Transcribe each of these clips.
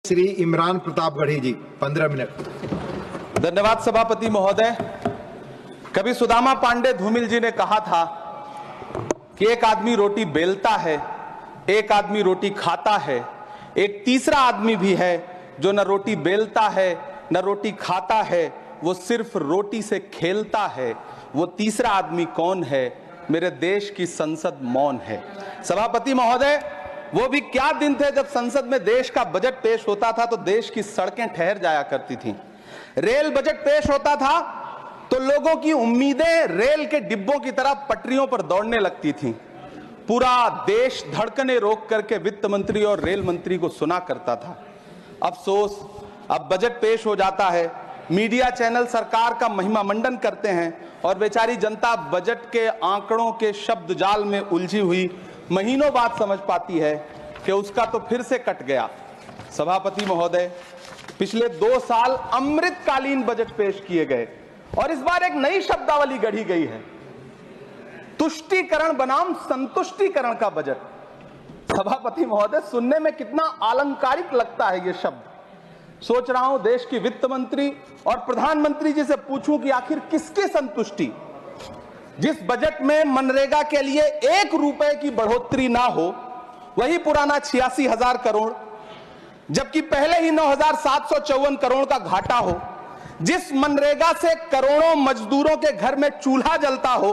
श्री इमरान प्रतापगढ़ी जी 15 minute. धन्यवाद सभापति महोदय। कभी सुदामा पांडे धूमिल जी ने कहा था कि एक आदमी रोटी बेलता है, एक आदमी रोटी खाता है, एक तीसरा आदमी भी है जो न रोटी बेलता है न रोटी खाता है, वो सिर्फ रोटी से खेलता है। वो तीसरा आदमी कौन है? मेरे देश की संसद मौन है। सभापति महोदय, वो भी क्या दिन थे जब संसद में देश का बजट पेश होता था तो देश की सड़कें ठहर जाया करती थीं। रेल बजट पेश होता था तो लोगों की उम्मीदें रेल के डिब्बों की तरह पटरियों पर दौड़ने लगती थीं। पूरा देश धड़कने रोक करके वित्त मंत्री और रेल मंत्री को सुना करता था। अफसोस, अब बजट पेश हो जाता है, मीडिया चैनल सरकार का महिमा मंडन करते हैं और बेचारी जनता बजट के आंकड़ों के शब्द जाल में उलझी हुई महीनों बाद समझ पाती है कि उसका तो फिर से कट गया। सभापति महोदय, पिछले 2 साल अमृतकालीन बजट पेश किए गए और इस बार एक नई शब्दावली गढ़ी गई है, तुष्टीकरण बनाम संतुष्टीकरण का बजट। सभापति महोदय, सुनने में कितना अलंकारिक लगता है ये शब्द। सोच रहा हूं देश की वित्त मंत्री और प्रधानमंत्री जी से पूछूं कि आखिर किसकी संतुष्टि? जिस बजट में मनरेगा के लिए 1 रुपए की बढ़ोतरी ना हो, वही पुराना 86,000 करोड़, जबकि पहले ही 9,754 करोड़ का घाटा हो, जिस मनरेगा से करोड़ों मजदूरों के घर में चूल्हा जलता हो,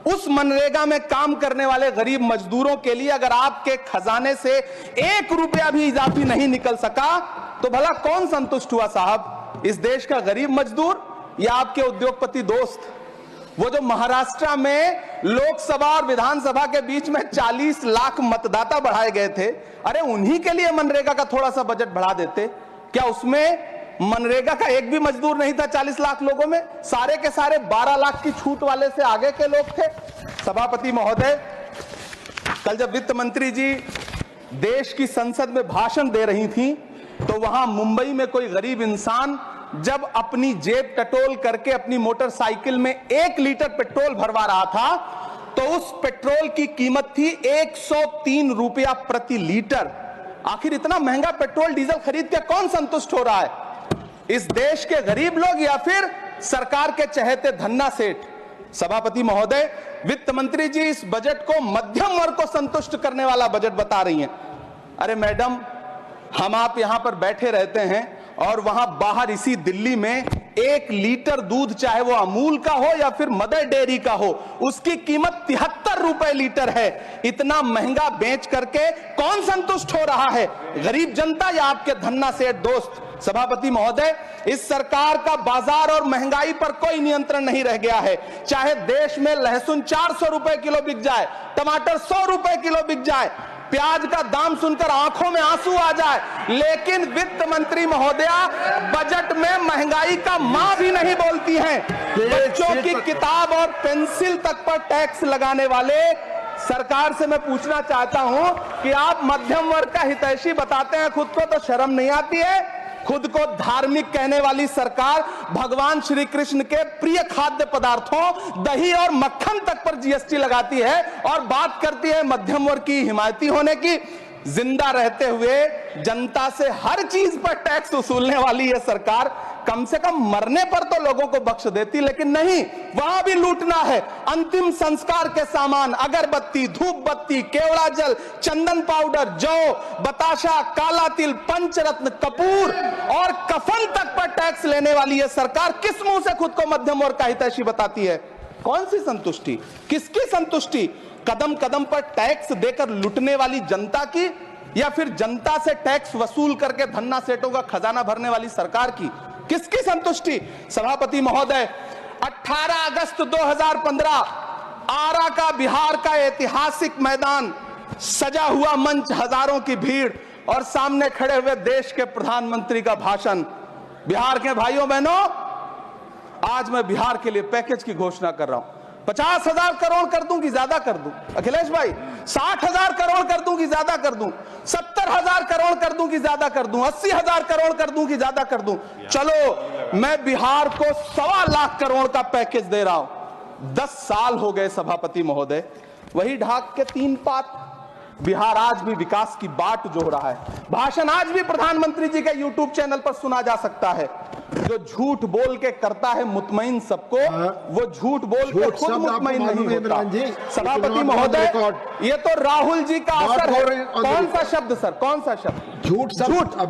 उस मनरेगा में काम करने वाले गरीब मजदूरों के लिए अगर आपके खजाने से 1 रुपया भी इजाफी नहीं निकल सका तो भला कौन संतुष्ट हुआ साहब? इस देश का गरीब मजदूर या आपके उद्योगपति दोस्त? वो जो महाराष्ट्र में लोकसभा और विधानसभा के बीच में 40 लाख मतदाता बढ़ाए गए थे, अरे उन्हीं के लिए मनरेगा का थोड़ा सा बजट बढ़ा देते। क्या उसमें मनरेगा का एक भी मजदूर नहीं था 40 लाख लोगों में? सारे के सारे 12 लाख की छूट वाले से आगे के लोग थे। सभापति महोदय, कल जब वित्त मंत्री जी देश की संसद में भाषण दे रही थी तो वहां मुंबई में कोई गरीब इंसान जब अपनी जेब टटोल करके अपनी मोटरसाइकिल में 1 लीटर पेट्रोल भरवा रहा था तो उस पेट्रोल की कीमत थी 103 रुपया प्रति लीटर। आखिर इतना महंगा पेट्रोल डीजल खरीद के कौन संतुष्ट हो रहा है? इस देश के गरीब लोग या फिर सरकार के चहेते धन्ना सेठ? सभापति महोदय, वित्त मंत्री जी इस बजट को मध्यम वर्ग को संतुष्ट करने वाला बजट बता रही हैं। अरे मैडम, हम आप यहां पर बैठे रहते हैं और वहां बाहर इसी दिल्ली में 1 लीटर दूध, चाहे वो अमूल का हो या फिर मदर डेयरी का हो, उसकी कीमत 73 रुपए लीटर है। इतना महंगा बेच करके कौन संतुष्ट हो रहा है? गरीब जनता या आपके धन्ना सेठ दोस्त? सभापति महोदय, इस सरकार का बाजार और महंगाई पर कोई नियंत्रण नहीं रह गया है। चाहे देश में लहसुन 400 रुपए किलो बिक जाए, टमाटर 100 रुपए किलो बिक जाए, प्याज का दाम सुनकर आंखों में आंसू आ जाए, लेकिन वित्त मंत्री महोदया बजट में महंगाई का मां भी नहीं बोलती हैं। बच्चों की किताब और पेंसिल तक पर टैक्स लगाने वाले सरकार से मैं पूछना चाहता हूं कि आप मध्यम वर्ग का हितैषी बताते हैं खुद को, तो शर्म नहीं आती है? खुद को धार्मिक कहने वाली सरकार भगवान श्री कृष्ण के प्रिय खाद्य पदार्थों दही और मक्खन तक पर जीएसटी लगाती है और बात करती है मध्यम वर्ग की हिमायती होने की। जिंदा रहते हुए जनता से हर चीज पर टैक्स वसूलने वाली यह सरकार कम से कम मरने पर तो लोगों को बख्श देती, लेकिन नहीं, वहां भी लूटना है। अंतिम संस्कार के सामान, अगरबत्ती, धूप बत्ती, केवड़ा जल, चंदन पाउडर, जौ, बताशा, काला तिल, पंचरत्न, कपूर और कफन तक पर टैक्स लेने वाली यह सरकार किस मुंह से खुद को मध्यम वर्ग का हितैषी बताती है? कौन सी संतुष्टि? किसकी संतुष्टि? कदम कदम पर टैक्स देकर लुटने वाली जनता की या फिर जनता से टैक्स वसूल करके धन्ना सेठों का खजाना भरने वाली सरकार की? किसकी संतुष्टि? सभापति महोदय, 18 अगस्त 2015 आरा का बिहार का ऐतिहासिक मैदान, सजा हुआ मंच, हजारों की भीड़ और सामने खड़े हुए देश के प्रधानमंत्री का भाषण। बिहार के भाइयों बहनों, आज मैं बिहार के लिए पैकेज की घोषणा कर रहा हूं। 50,000 करोड़ कर दूं कि ज्यादा कर दूं? अखिलेश भाई, 60,000 करोड़ कर दूं कि ज्यादा कर दूं? 70,000 करोड़ कर दूं कि ज्यादा कर दूं? 80,000 करोड़ कर दूं कि ज्यादा कर दूं? चलो, मैं बिहार को 1.25 लाख करोड़ का पैकेज दे रहा हूं। 10 साल हो गए सभापति महोदय, वही ढाक के 3 पात, बिहार आज भी विकास की बाट जोह रहा है। भाषण आज भी प्रधानमंत्री जी के यूट्यूब चैनल पर सुना जा सकता है। जो झूठ बोल के करता है मुतमईन सबको, वो झूठ बोल के खुद मुतमईन नहीं होता। सभापति महोदय, ये तो राहुल जी का असर है। कौन सा शब्द सर, कौन सा शब्द? झूठ।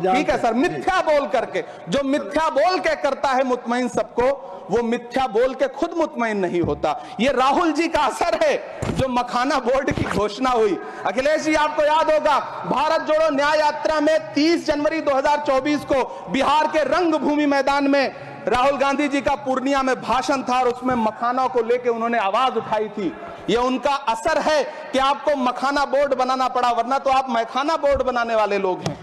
ठीक है सर, मिथ्या बोल करके, जो मिथ्या बोल के करता है मुतमईन सबको, वो मिथ्या बोल के खुद मुतमईन नहीं होता। ये राहुल जी का असर है। जो मखाना बोर्ड की घोषणा हुई, अखिलेश जी आपको याद होगा, भारत जोड़ो न्याय यात्रा में 30 जनवरी 2024 को बिहार के रंगभूमि मैदान में राहुल गांधी जी का पूर्णिया में भाषण था और उसमें मखाना को लेकर उन्होंने आवाज उठाई थी। ये उनका असर है कि आपको मखाना बोर्ड बनाना पड़ा, वरना तो आप मैखाना बोर्ड बनाने वाले लोग हैं।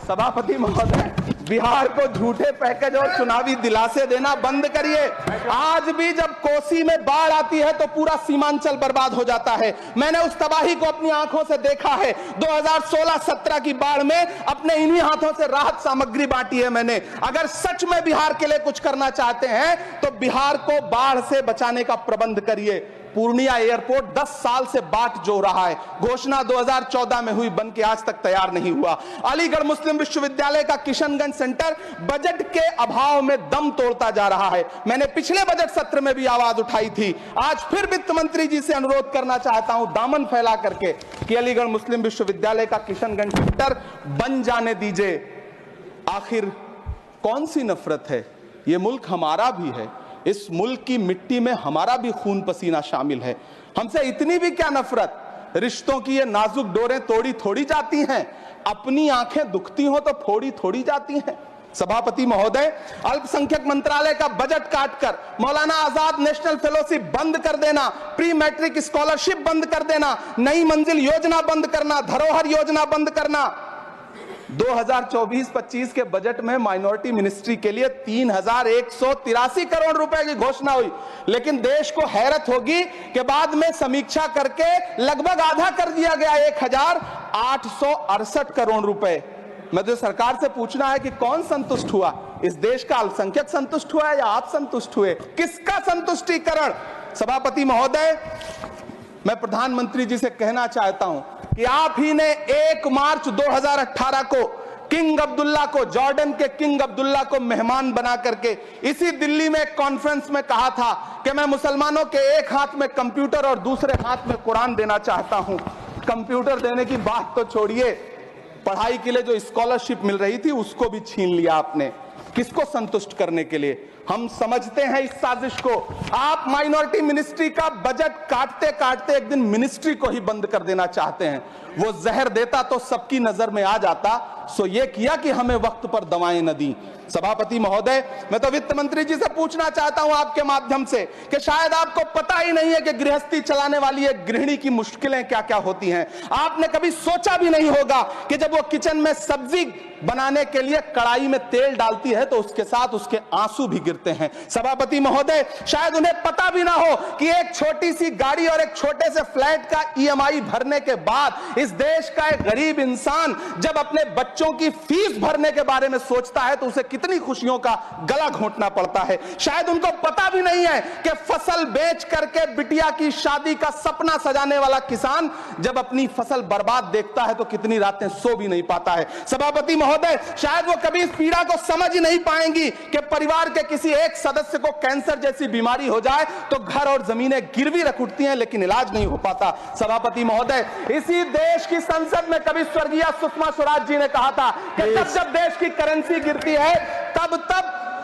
सभापति महोदय, बिहार को झूठे पैकेज और चुनावी दिलासे देना बंद करिए। आज भी जब कोसी में बाढ़ आती है तो पूरा सीमांचल बर्बाद हो जाता है। मैंने उस तबाही को अपनी आंखों से देखा है। 2016-17 की बाढ़ में अपने इन्हीं हाथों से राहत सामग्री बांटी है मैंने। अगर सच में बिहार के लिए कुछ करना चाहते हैं तो बिहार को बाढ़ से बचाने का प्रबंध करिए। पूर्णिया एयरपोर्ट 10 साल से बाट जो रहा है। घोषणा 2014 में हुई, बन के आज तक तैयार नहीं हुआ। अलीगढ़ मुस्लिम विश्वविद्यालय का किशनगंज सेंटर बजट के अभाव में दम तोड़ता जा रहा है। मैंने पिछले बजट सत्र में भी आवाज उठाई थी। आज फिर वित्त मंत्री जी से अनुरोध करना चाहता हूं, दामन फैला करके, कि अलीगढ़ मुस्लिम विश्वविद्यालय का किशनगंज सेंटर बन जाने दीजिए। आखिर कौन सी नफरत है? यह मुल्क हमारा भी है। इस मुल्क की मिट्टी में हमारा भी खून पसीना शामिल है। हमसे इतनी भी क्या नफरत? रिश्तों की ये नाजुक डोरें तोड़ी थोड़ी जाती हैं। अपनी आंखें दुखती हो तो फोड़ी थोड़ी जाती हैं। सभापति महोदय, अल्पसंख्यक मंत्रालय का बजट काटकर मौलाना आजाद नेशनल फेलोशिप बंद कर देना, प्री मैट्रिक स्कॉलरशिप बंद कर देना, नई मंजिल योजना बंद करना, धरोहर योजना बंद करना। 2024-25 के बजट में माइनॉरिटी मिनिस्ट्री के लिए 3183 करोड़ रुपए की घोषणा हुई, लेकिन देश को हैरत होगी कि बाद में समीक्षा करके लगभग आधा कर दिया गया, 1868 करोड़ रुपए। मुझे सरकार से पूछना है कि कौन संतुष्ट हुआ? इस देश का अल्पसंख्यक संतुष्ट हुआ या आप संतुष्ट हुए? किसका संतुष्टिकरण? सभापति महोदय, मैं प्रधानमंत्री जी से कहना चाहता हूं कि आप ही ने 1 मार्च 2018 को किंग अब्दुल्ला को, जॉर्डन के किंग अब्दुल्ला को मेहमान बना करके इसी दिल्ली में एक कॉन्फ्रेंस में कहा था कि मैं मुसलमानों के एक हाथ में कंप्यूटर और दूसरे हाथ में कुरान देना चाहता हूं। कंप्यूटर देने की बात तो छोड़िए, पढ़ाई के लिए जो स्कॉलरशिप मिल रही थी उसको भी छीन लिया आपने। किसको संतुष्ट करने के लिए? हम समझते हैं इस साजिश को। आप माइनॉरिटी मिनिस्ट्री का बजट काटते काटते एक दिन मिनिस्ट्री को ही बंद कर देना चाहते हैं। वो जहर देता तो सबकी नजर में आ जाता, सो ये किया कि हमें वक्त पर दवाएं न दी। सभापति महोदय, मैं तो वित्त मंत्री जी से पूछना चाहता हूं आपके माध्यम से कि शायद आपको पता ही नहीं है कि गृहस्थी चलाने वाली एक गृहिणी की मुश्किलें क्या क्या होती हैं। आपने कभी सोचा भी नहीं होगा कि जब वो किचन में सब्जी बनाने के लिए कढ़ाई में तेल डालती है तो उसके साथ उसके आंसू भी गिरते हैं। सभापति महोदय, शायद उन्हें पता भी ना हो कि एक छोटी सी गाड़ी और एक छोटे से फ्लैट का EMI भरने के बाद इस देश का एक गरीब इंसान जब अपने बच्चों की फीस भरने के बारे में सोचता है तो उसे कितनी खुशियों का गला घोंटना पड़ता है। शायद उनको पता भी नहीं है कि फसल बेच करके बिटिया की शादी का सपना सजाने वाला किसान जब अपनी फसल बर्बाद देखता है तो कितनी रातें सो भी नहीं पाता है। सभापति महोदय, शायद वो कभी इस पीड़ा को समझ ही नहीं पाएंगी कि परिवार के किसी एक सदस्य को कैंसर जैसी बीमारी हो जाए तो घर और जमीनें गिरवी रख उठती हैं लेकिन इलाज नहीं हो पाता। सभापति महोदय, इसी देश की संसद में कभी स्वर्गीय सुषमा स्वराज जी ने कहा था कि जब देश की करेंसी गिरती है तब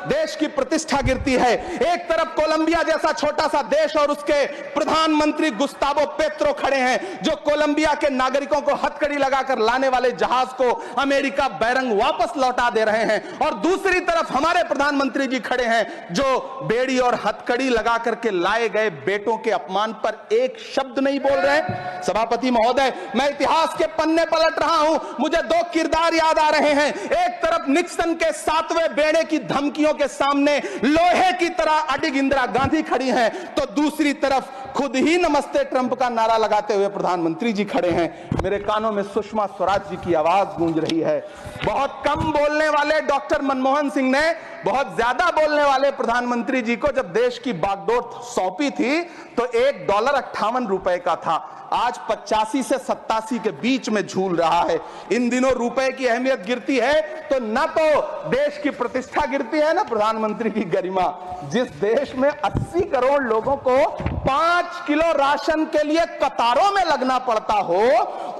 देश की प्रतिष्ठा गिरती है। एक तरफ कोलंबिया जैसा छोटा सा देश और उसके प्रधानमंत्री गुस्तावो पेत्रो खड़े हैं जो कोलंबिया के नागरिकों को हथकड़ी लगाकर लाने वाले जहाज को अमेरिका बैरंग वापस लौटा दे रहे हैं, और दूसरी तरफ हमारे प्रधानमंत्री जी खड़े हैं जो बेड़ी और हथकड़ी लगा करके लाए गए बेटों के अपमान पर एक शब्द नहीं बोल रहे। सभापति महोदय, मैं इतिहास के पन्ने पलट रहा हूं, मुझे 2 किरदार याद आ रहे हैं। एक तरफ निक्सन के 7वें बेड़े की धमकियों के सामने लोहे की तरह अडिग इंदिरा गांधी खड़ी हैं, तो दूसरी तरफ खुद ही नमस्ते ट्रंप का नारा लगाते हुए प्रधानमंत्री जी खड़े हैं। मेरे कानों में सुषमा स्वराज जी की आवाज गूंज रही है। बहुत कम बोलने वाले डॉक्टर मनमोहन सिंह ने बहुत ज्यादा बोलने वाले प्रधानमंत्री जी को जब देश की बागडोर सौंपी थी तो $1.58 का था, आज 85 से 87 के बीच में झूल रहा है। इन दिनों रुपए की अहमियत गिरती है तो न तो देश की प्रतिष्ठा गिरती है ना प्रधानमंत्री की गरिमा। जिस देश में 80 करोड़ लोगों को 5 किलो राशन के लिए कतारों में लगना पड़ता हो,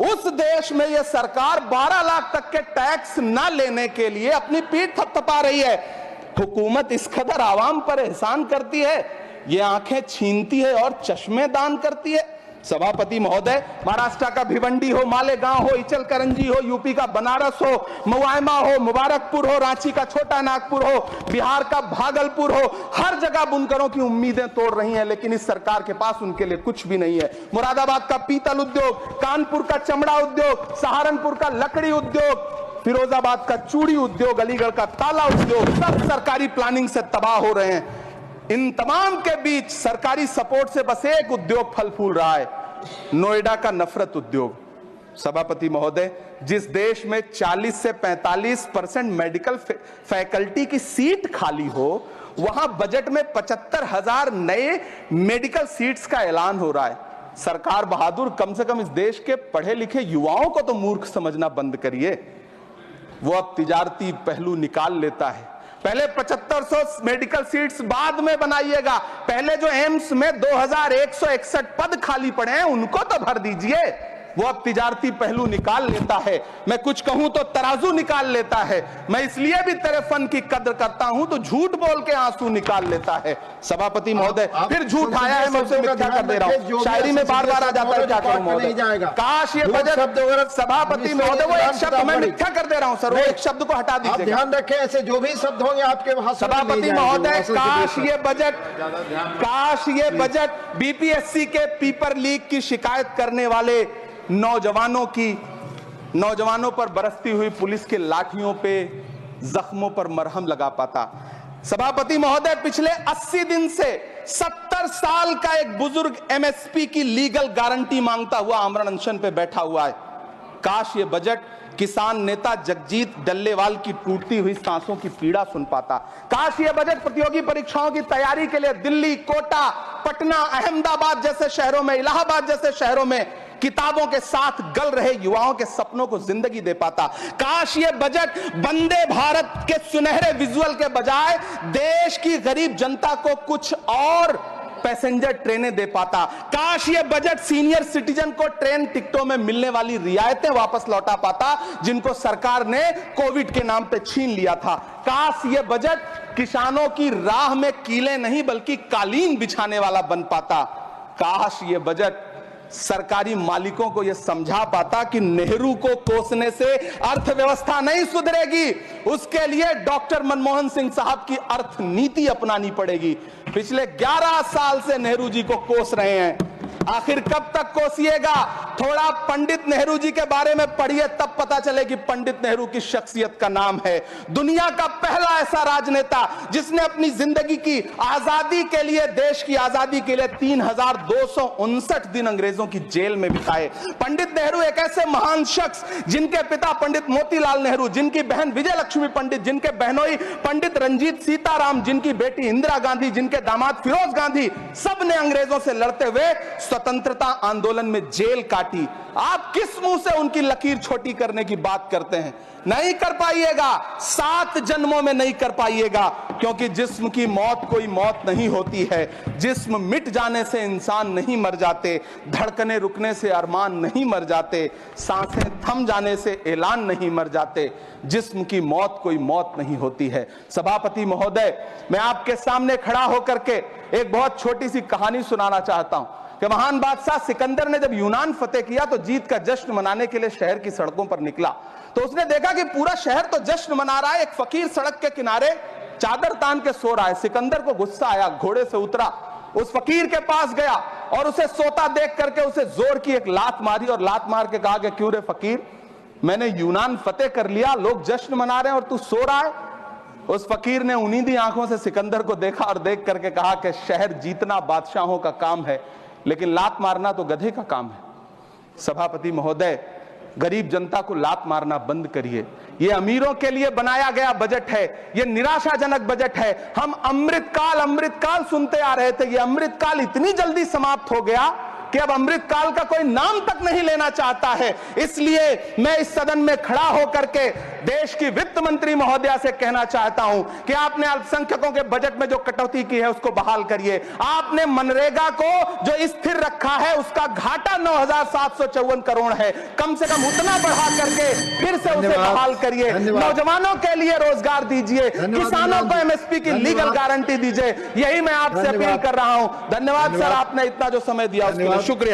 उस देश में यह सरकार 12 लाख तक के टैक्स न लेने के लिए अपनी पीठ थपथपा रही है। हुकूमत इस कदर आवाम पर एहसान करती है, ये आंखें छीनती है और चश्मे दान करती है। सभापति महोदय, महाराष्ट्र का भिवंडी हो, मालेगांव हो, इचलकरंजी हो, यूपी का बनारस हो, मुआयमा हो, मुबारकपुर हो, रांची का छोटा नागपुर हो, बिहार का भागलपुर हो, हर जगह बुनकरों की उम्मीदें तोड़ रही हैं, लेकिन इस सरकार के पास उनके लिए कुछ भी नहीं है। मुरादाबाद का पीतल उद्योग, कानपुर का चमड़ा उद्योग, सहारनपुर का लकड़ी उद्योग, फिरोजाबाद का चूड़ी उद्योग, अलीगढ़ का ताला उद्योग, सब सरकारी प्लानिंग से तबाह हो रहे हैं। इन तमाम के बीच सरकारी सपोर्ट से बस एक उद्योग फल फूल रहा है, नोएडा का नफरत उद्योग। सभापति महोदय, जिस देश में 40 से 45% मेडिकल फैकल्टी की सीट खाली हो, वहां बजट में 75,000 नए मेडिकल सीट्स का ऐलान हो रहा है। सरकार बहादुर, कम से कम इस देश के पढ़े लिखे युवाओं को तो मूर्ख समझना बंद करिए। वो अब तिजारती पहलू निकाल लेता है। पहले 7500 मेडिकल सीट्स बाद में बनाइएगा, पहले जो एम्स में 2161 पद खाली पड़े हैं उनको तो भर दीजिए। वो अब तिजारती पहलू निकाल लेता है। मैं कुछ कहूं तो तराजू निकाल लेता है। मैं इसलिए भी तेरे फन की कद्र करता हूं तो झूठ बोल के आंसू निकाल लेता है। सभापति महोदय, फिर झूठ आया है, मैं उसे मिथ्या कर दे रहा हूं। शायरी में बार बार आ जाता है, क्या करूं महोदय। काश ये बजट, सभापति महोदय, वो एक शब्द मैं मिथ्या कर दे रहा हूं सर, वो एक शब्द को हटा दीजिए। ध्यान रखें, ऐसे जो भी शब्द होंगे आपके वहां। सभापति महोदय, काश ये बजट बीपीएससी के पेपर लीक की शिकायत करने वाले नौजवानों पर बरसती हुई पुलिस के लाठियों पे, जख्मों पर मरहम लगा पाता। सभापति महोदय, पिछले 80 दिन से 70 साल का एक बुजुर्ग एमएसपी की लीगल गारंटी मांगता हुआ आमरण अनशन पे बैठा हुआ है। काश ये बजट किसान नेता जगजीत डल्लेवाल की टूटती हुई सांसों की पीड़ा सुन पाता। काश ये बजट प्रतियोगी परीक्षाओं की तैयारी के लिए दिल्ली, कोटा, पटना, अहमदाबाद जैसे शहरों में, इलाहाबाद जैसे शहरों में किताबों के साथ गल रहे युवाओं के सपनों को जिंदगी दे पाता। काश ये बजट वंदे भारत के सुनहरे विजुअल के बजाय देश की गरीब जनता को कुछ और पैसेंजर ट्रेनें दे पाता। काश ये बजट सीनियर सिटीजन को ट्रेन टिकटों में मिलने वाली रियायतें वापस लौटा पाता, जिनको सरकार ने कोविड के नाम पे छीन लिया था। काश ये बजट किसानों की राह में कीले नहीं बल्कि कालीन बिछाने वाला बन पाता। काश ये बजट सरकारी मालिकों को यह समझा पाता कि नेहरू को कोसने से अर्थव्यवस्था नहीं सुधरेगी, उसके लिए डॉक्टर मनमोहन सिंह साहब की अर्थ नीति अपनानी पड़ेगी। पिछले 11 साल से नेहरू जी को कोस रहे हैं, आखिर कब तक कोसिएगा? थोड़ा पंडित नेहरू जी के बारे में पढ़िए, तब पता चले कि पंडित नेहरू की शख्सियत का नाम है। दुनिया का पहला ऐसा राजनेता जिसने अपनी जिंदगी की आजादी के लिए, देश की आजादी के लिए 3259 दिन अंग्रेजों की जेल में बिताए। पंडित नेहरू एक ऐसे महान शख्स जिनके पिता पंडित मोतीलाल नेहरू, जिनकी बहन विजय लक्ष्मी पंडित, जिनके बहनोई पंडित रंजीत सीताराम, जिनकी बेटी इंदिरा गांधी, जिनके दामाद फिरोज गांधी, सब ने अंग्रेजों से लड़ते हुए स्वतंत्रता आंदोलन में जेल काटी। आप किस मुंह से उनकी लकीर छोटी करने की बात करते हैं? नहीं कर पाइएगा, 7 जन्मों में नहीं कर पाइएगा, क्योंकि जिस्म की मौत कोई मौत नहीं होती है। जिस्म मिट जाने से इंसान नहीं मर जाते, धड़कने रुकने से अरमान नहीं मर जाते, सांसें थम जाने से ऐलान नहीं मर जाते। जिस्म की मौत कोई मौत नहीं होती है। सभापति महोदय, मैं आपके सामने खड़ा होकर के एक बहुत छोटी सी कहानी सुनाना चाहता हूं कि महान बादशाह सिकंदर ने जब यूनान फतेह किया तो जीत का जश्न मनाने के लिए शहर की सड़कों पर निकला, तो उसने देखा कि पूरा शहर तो जश्न मना रहा है, एक फकीर सड़क के किनारे चादर तान के सो रहा है। सिकंदर को गुस्सा आया, घोड़े से उतरा, उस फकीर के पास गया और उसे सोता देख करके उसे जोर की एक लात मारी और लात मार के कहा कि क्यों रे फकीर, मैंने यूनान फतेह कर लिया, लोग जश्न मना रहे हैं और तू सो रहा है। उस फकीर ने उन्नीदी आंखों से सिकंदर को देखा और देख करके कहा कि शहर जीतना बादशाहों का काम है, लेकिन लात मारना तो गधे का काम है। सभापति महोदय, गरीब जनता को लात मारना बंद करिए। ये अमीरों के लिए बनाया गया बजट है, ये निराशाजनक बजट है। हम अमृतकाल सुनते आ रहे थे, ये अमृतकाल इतनी जल्दी समाप्त हो गया कि अब अमृतकाल का कोई नाम तक नहीं लेना चाहता है। इसलिए मैं इस सदन में खड़ा होकर के देश की वित्त मंत्री महोदया से कहना चाहता हूं कि आपने अल्पसंख्यकों के बजट में जो कटौती की है उसको बहाल करिए। आपने मनरेगा को जो स्थिर रखा है उसका घाटा 9,754 करोड़ है, कम से कम उतना बढ़ा करके फिर से उसे बहाल करिए। नौजवानों के लिए रोजगार दीजिए, किसानों को एमएसपी की लीगल गारंटी दीजिए। यही मैं आपसे अपील कर रहा हूं। धन्यवाद सर, आपने इतना जो समय दिया उसके लिए शुक्रिया।